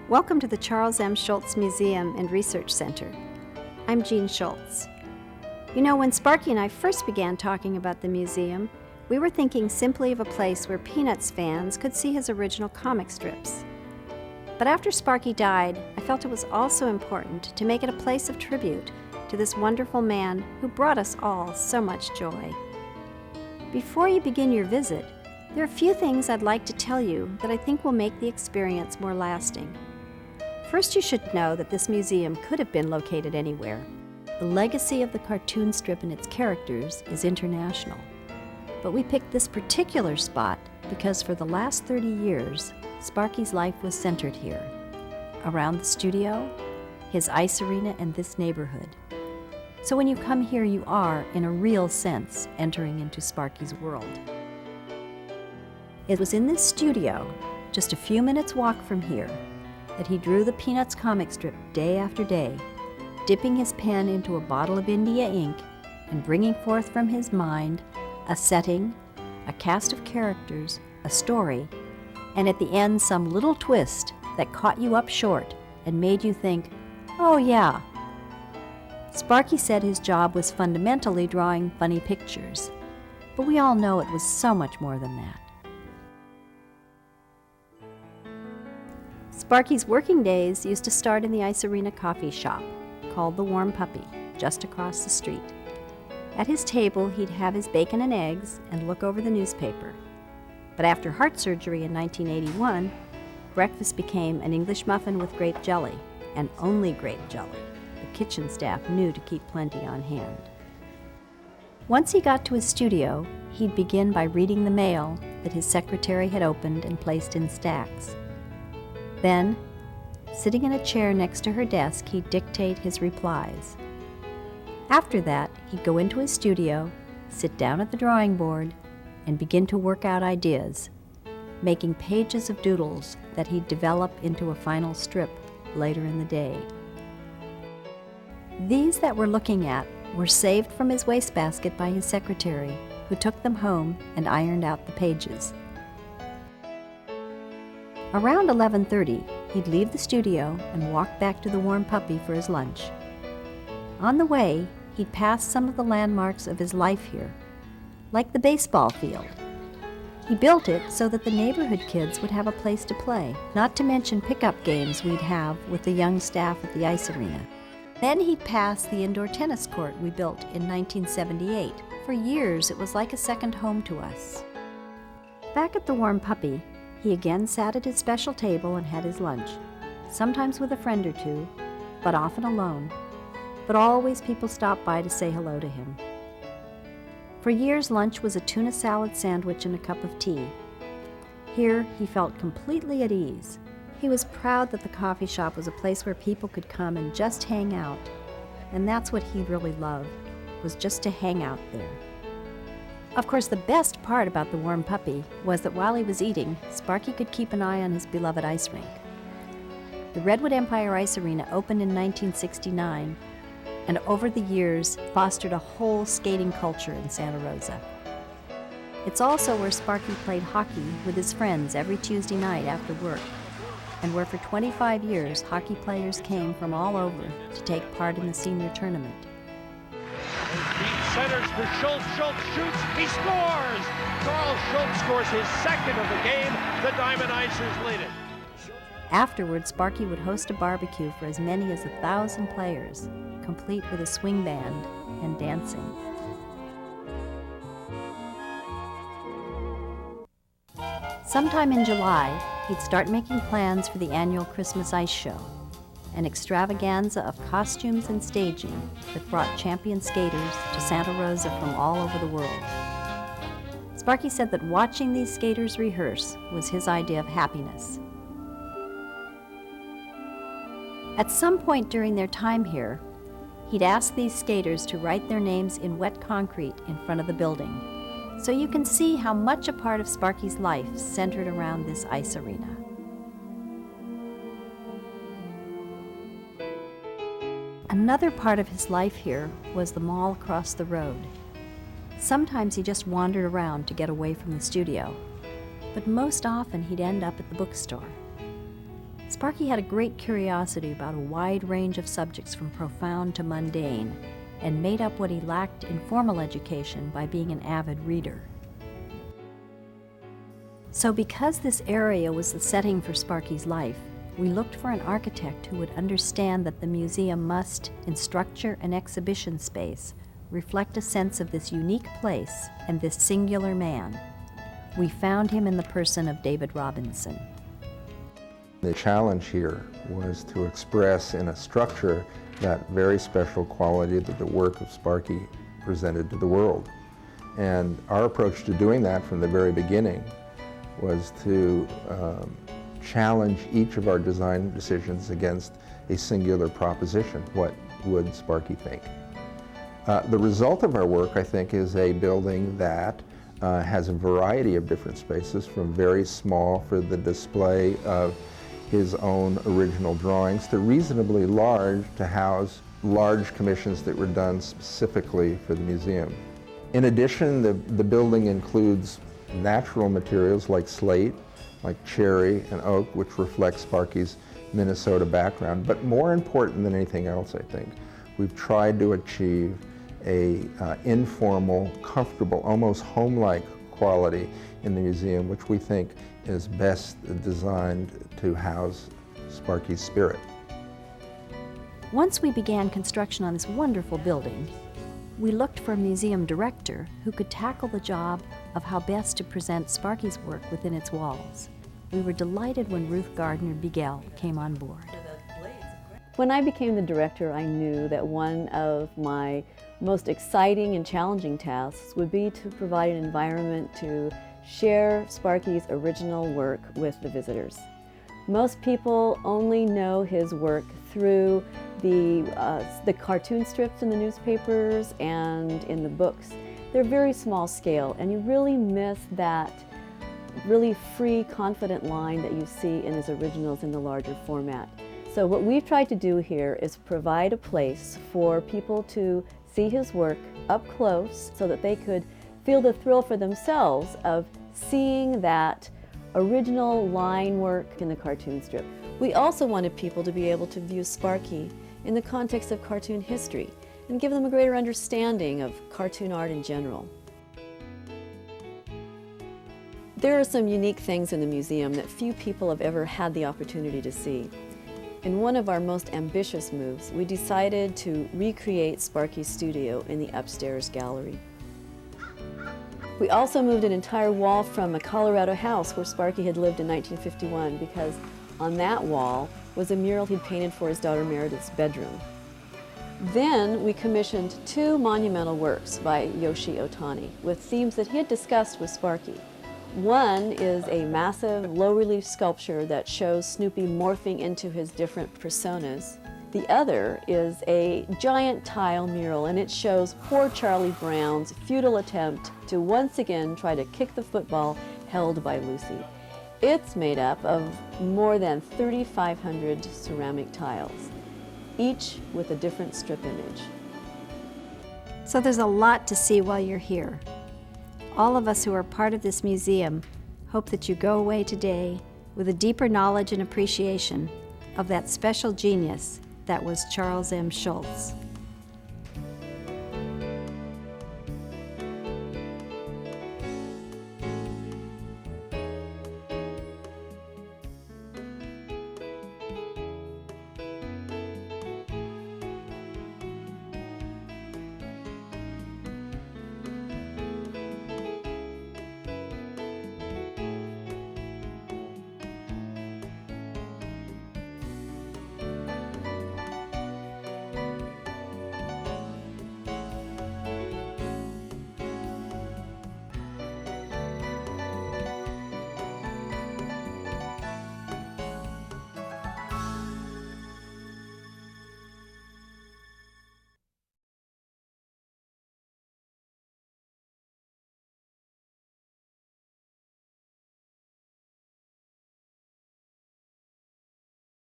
Welcome to the Charles M. Schulz Museum and Research Center. I'm Jean Schulz. You know, when Sparky and I first began talking about the museum, we were thinking simply of a place where Peanuts fans could see his original comic strips. But after Sparky died, I felt it was also important to make it a place of tribute to this wonderful man who brought us all so much joy. Before you begin your visit, there are a few things I'd like to tell you that I think will make the experience more lasting. First, you should know that this museum could have been located anywhere. The legacy of the cartoon strip and its characters is international. But we picked this particular spot because for the last 30 years, Sparky's life was centered here, around the studio, his ice arena, and this neighborhood. So when you come here, you are, in a real sense, entering into Sparky's world. It was in this studio, just a few minutes walk from here, that he drew the Peanuts comic strip day after day, dipping his pen into a bottle of India ink and bringing forth from his mind a setting, a cast of characters, a story, and at the end some little twist that caught you up short and made you think, oh yeah. Sparky said his job was fundamentally drawing funny pictures, but we all know it was so much more than that. Sparky's working days used to start in the Ice Arena coffee shop, called the Warm Puppy, just across the street. At his table, he'd have his bacon and eggs and look over the newspaper. But after heart surgery in 1981, breakfast became an English muffin with grape jelly, and only grape jelly. The kitchen staff knew to keep plenty on hand. Once he got to his studio, he'd begin by reading the mail that his secretary had opened and placed in stacks. Then, sitting in a chair next to her desk, he'd dictate his replies. After that, he'd go into his studio, sit down at the drawing board, and begin to work out ideas, making pages of doodles that he'd develop into a final strip later in the day. These that we're looking at were saved from his wastebasket by his secretary, who took them home and ironed out the pages. Around 11:30, he'd leave the studio and walk back to the Warm Puppy for his lunch. On the way, he'd pass some of the landmarks of his life here, like the baseball field. He built it so that the neighborhood kids would have a place to play, not to mention pickup games we'd have with the young staff at the ice arena. Then he'd pass the indoor tennis court we built in 1978. For years, it was like a second home to us. Back at the Warm Puppy, he again sat at his special table and had his lunch, sometimes with a friend or two, but often alone. But always people stopped by to say hello to him. For years, lunch was a tuna salad sandwich and a cup of tea. Here, he felt completely at ease. He was proud that the coffee shop was a place where people could come and just hang out, and that's what he really loved, was just to hang out there. Of course, the best part about the Warm Puppy was that while he was eating, Sparky could keep an eye on his beloved ice rink. The Redwood Empire Ice Arena opened in 1969, and over the years fostered a whole skating culture in Santa Rosa. It's also where Sparky played hockey with his friends every Tuesday night after work, and where for 25 years hockey players came from all over to take part in the senior tournament. He centers for Schulz. Schulz shoots. He scores! Carl Schulz scores his second of the game. The Diamond Icers lead it. Afterwards, Sparky would host a barbecue for as many as 1,000 players, complete with a swing band and dancing. Sometime in July, he'd start making plans for the annual Christmas Ice Show, an extravaganza of costumes and staging that brought champion skaters to Santa Rosa from all over the world. Sparky said that watching these skaters rehearse was his idea of happiness. At some point during their time here, he'd ask these skaters to write their names in wet concrete in front of the building, so you can see how much a part of Sparky's life centered around this ice arena. Another part of his life here was the mall across the road. Sometimes he just wandered around to get away from the studio, but most often he'd end up at the bookstore. Sparky had a great curiosity about a wide range of subjects from profound to mundane, and made up what he lacked in formal education by being an avid reader. So because this area was the setting for Sparky's life, we looked for an architect who would understand that the museum must, in structure and exhibition space, reflect a sense of this unique place and this singular man. We found him in the person of David Robinson. The challenge here was to express in a structure that very special quality that the work of Sparky presented to the world. And our approach to doing that from the very beginning was to challenge each of our design decisions against a singular proposition. What would Sparky think? The result of our work, I think, is a building that has a variety of different spaces, from very small for the display of his own original drawings to reasonably large to house large commissions that were done specifically for the museum. In addition, the building includes natural materials like slate, like cherry and oak, which reflects Sparky's Minnesota background. But more important than anything else, I think, we've tried to achieve a informal, comfortable, almost home-like quality in the museum, which we think is best designed to house Sparky's spirit. Once we began construction on this wonderful building, we looked for a museum director who could tackle the job of how best to present Sparky's work within its walls. We were delighted when Ruth Gardner Begell came on board. When I became the director, I knew that one of my most exciting and challenging tasks would be to provide an environment to share Sparky's original work with the visitors. Most people only know his work through the cartoon strips in the newspapers and in the books. They're very small scale, and you really miss that really free, confident line that you see in his originals in the larger format. So what we've tried to do here is provide a place for people to see his work up close so that they could feel the thrill for themselves of seeing that original line work in the cartoon strip. We also wanted people to be able to view Sparky in the context of cartoon history and give them a greater understanding of cartoon art in general. There are some unique things in the museum that few people have ever had the opportunity to see. In one of our most ambitious moves, we decided to recreate Sparky's studio in the upstairs gallery. We also moved an entire wall from a Colorado house where Sparky had lived in 1951, because on that wall was a mural he'd painted for his daughter Meredith's bedroom. Then we commissioned two monumental works by Yoshi Otani with themes that he had discussed with Sparky. One is a massive low-relief sculpture that shows Snoopy morphing into his different personas. The other is a giant tile mural, and it shows poor Charlie Brown's futile attempt to once again try to kick the football held by Lucy. It's made up of more than 3,500 ceramic tiles, each with a different strip image. So there's a lot to see while you're here. All of us who are part of this museum hope that you go away today with a deeper knowledge and appreciation of that special genius that was Charles M. Schulz.